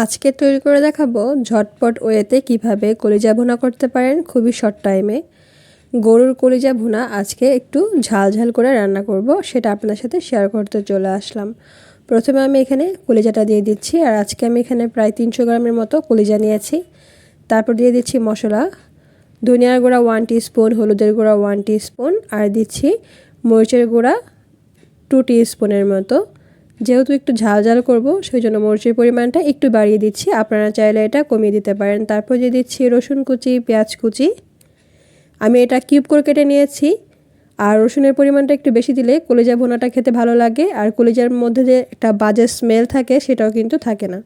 আজকে তৈরি করে দেখাবো ঝটপট ওয়েতে কিভাবে কলিজা ভুনা করতে পারেন খুবই শর্ট টাইমে। গরুর কলিজা ভুনা আজকে একটু ঝাল ঝাল করে রান্না করব, সেটা আপনার সাথে শেয়ার করতে চলে আসলাম। প্রথমে আমি এখানে কলিজাটা দিয়ে দিচ্ছি, আর আজকে আমি এখানে প্রায় 300 গ্রামের মতো কলিজা নিয়েছি। তারপর দিয়ে দিচ্ছি মশলা, ধনিয়ার গুঁড়া 1 টিস্পুন, হলুদের গুঁড়া 1 টিস্পুন, আর দিচ্ছি মরিচের গুঁড়া 2 টিস্পুনের মতো। যেহেতু একটু ঝাল ঝাল করব, সেই জন্য মরিচের পরিমাণটা একটু বাড়িয়ে দিচ্ছি, আপনারা চাইলে এটা কমিয়ে দিতে পারেন। তারপর দিয়ে দিচ্ছি রসুন কুচি, পেঁয়াজ কুচি। আমি এটা কিউব করে কেটে নিয়েছি, আর রসুনের পরিমাণটা একটু বেশি দিলে কলিজা ভুনাটা খেতে ভালো লাগে, আর কলিজার মধ্যে যে একটা বাজে স্মেল থাকে সেটাও কিন্তু থাকে না।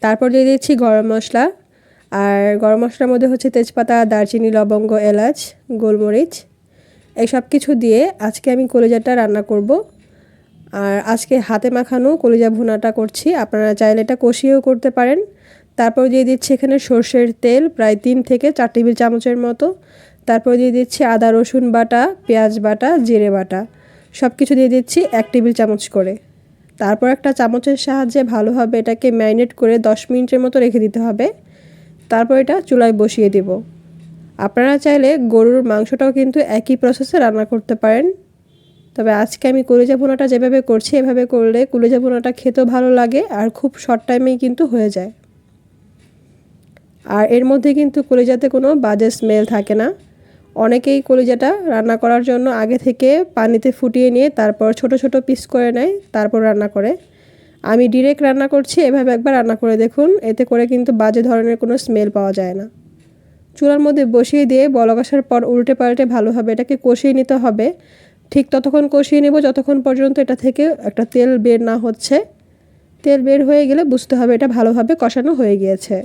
তারপর দিয়ে দিচ্ছি গরম মশলা, আর গরম মশলার মধ্যে হচ্ছে তেজপাতা, দারচিনি, লবঙ্গ, এলাচ, গোলমরিচ, এই সব কিছু দিয়ে আজকে আমি কলিজাটা রান্না করব। আর আজকে হাতে মাখানো কলিজা ভুনাটা করছি, আপনারা চাইলে এটা কষিয়েও করতে পারেন। তারপর দিয়ে দিচ্ছি এখানে সর্ষের তেল প্রায় 3 থেকে 4 টেবিল চামচের মতো। তারপর দিয়ে দিচ্ছি আদা রসুন বাটা, পেঁয়াজ বাটা, জিরে বাটা, সব কিছু দিয়ে দিচ্ছি 1 টেবিল চামচ করে। তারপর একটা চামচের সাহায্যে ভালোভাবে এটাকে ম্যারিনেট করে 10 মিনিটের মতো রেখে দিতে হবে। তারপর এটা চুলায় বসিয়ে দেব। আপনারা চাইলে গরুর মাংসটাও কিন্তু একই প্রসেসে রান্না করতে পারেন, তবে আজকে আমি কলিজা ভুনাটা যেভাবে করছি এভাবে করলে কলিজা ভুনাটা খেতেও ভালো লাগে, আর খুব শর্ট টাইমেই কিন্তু হয়ে যায়। আর এর মধ্যে কিন্তু কলিজাতে কোনো বাজে স্মেল থাকে না। অনেকেই কলিজাটা রান্না করার জন্য আগে থেকে পানিতে ফুটিয়ে নিয়ে তারপর ছোট ছোট পিস করে নেয়, তারপর রান্না করে। আমি ডিরেক্ট রান্না করছি, এভাবে একবার রান্না করে দেখুন, এতে করে কিন্তু বাজে ধরনের কোনো স্মেল পাওয়া যায় না। চুলার মধ্যে বসিয়ে দিয়ে বলক আসার পর উল্টে পাল্টে ভালোভাবে এটাকে কষিয়ে নিতে হবে। ঠিক ততক্ষণ কষিয়ে নেব যতক্ষণ পর্যন্ত এটা থেকে একটা তেল বের না হচ্ছে। তেল বের হয়ে গেলে বুঝতে হবে এটা ভালোভাবে কষানো হয়ে গিয়েছে।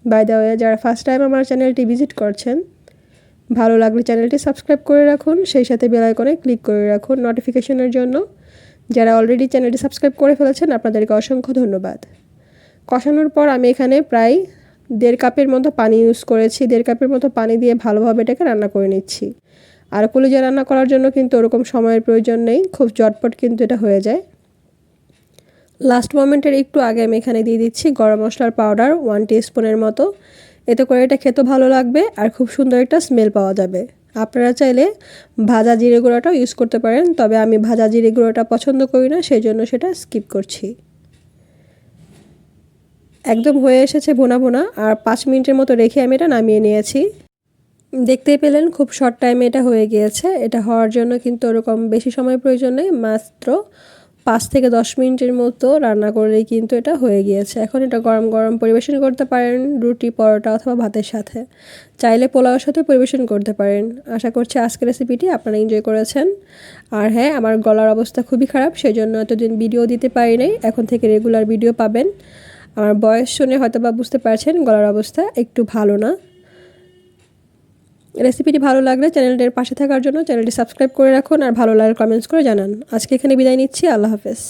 বাই দ্য ওয়ে, যারা ফার্স্ট টাইম আমার চ্যানেলটি ভিজিট করছেন, ভালো লাগলে চ্যানেলটি সাবস্ক্রাইব করে রাখুন, সেই সাথে বেল আইকনে ক্লিক করে রাখুন নোটিফিকেশনের জন্য। যারা অলরেডি চ্যানেলটি সাবস্ক্রাইব করে ফেলেছেন আপনাদেরকে অসংখ্য ধন্যবাদ। কষানোর পর আমি এখানে প্রায় 1.5 কাপের মতো পানি ইউজ করেছি। 1.5 কাপের মতো পানি দিয়ে ভালোভাবে এটাকে রান্না করে নিচ্ছি। আর কলিজা রান্না করার জন্য কিন্তু ওরকম সময়ের প্রয়োজন নেই, খুব ঝটপট কিন্তু এটা হয়ে যায়। লাস্ট মোমেন্টের একটু আগে আমি এখানে দিয়ে দিচ্ছি গরম মশলার পাউডার 1 টিস্পুনের মতো। এতে করে এটা খেতে ভালো লাগবে আর খুব সুন্দর একটা স্মেল পাওয়া যাবে। আপনারা চাইলে ভাজা জিরে গুঁড়োটাও ইউজ করতে পারেন, তবে আমি ভাজা জিরে গুঁড়োটা পছন্দ করি না, সেই জন্য সেটা স্কিপ করছি। একদম হয়ে এসেছে ভুনা ভুনা, আর 5 মিনিটের মতো রেখে আমি এটা নামিয়ে নিয়েছি। দেখতেই পেলেন খুব শর্ট টাইমে এটা হয়ে গিয়েছে। এটা হওয়ার জন্য কিন্তু ওরকম বেশি সময় প্রয়োজন নেই, মাত্র 5 থেকে 10 মিনিটের মতো রান্না করলেই কিন্তু এটা হয়ে গিয়েছে। এখন এটা গরম গরম পরিবেশন করতে পারেন রুটি, পরোটা অথবা ভাতের সাথে, চাইলে পোলাওর সাথে পরিবেশন করতে পারেন। আশা করছি আজকের রেসিপিটি আপনারা এনজয় করেছেন। আর হ্যাঁ, আমার গলার অবস্থা খুবই খারাপ, সেই জন্য এতদিন ভিডিও দিতে পারি নাই, এখন থেকে রেগুলার ভিডিও পাবেন। আমার বয়স শুনে হয়তো বা বুঝতে পারছেন গলার অবস্থা একটু ভালো না। রেসিপিটি ভালো লাগলে চ্যানেলটির পাশে থাকার জন্য চ্যানেলটি সাবস্ক্রাইব করে রাখুন, আর ভালো লাগলে কমেন্টস করে জানান। আজকে এখানে বিদায় নিচ্ছি, আল্লাহ হাফেজ।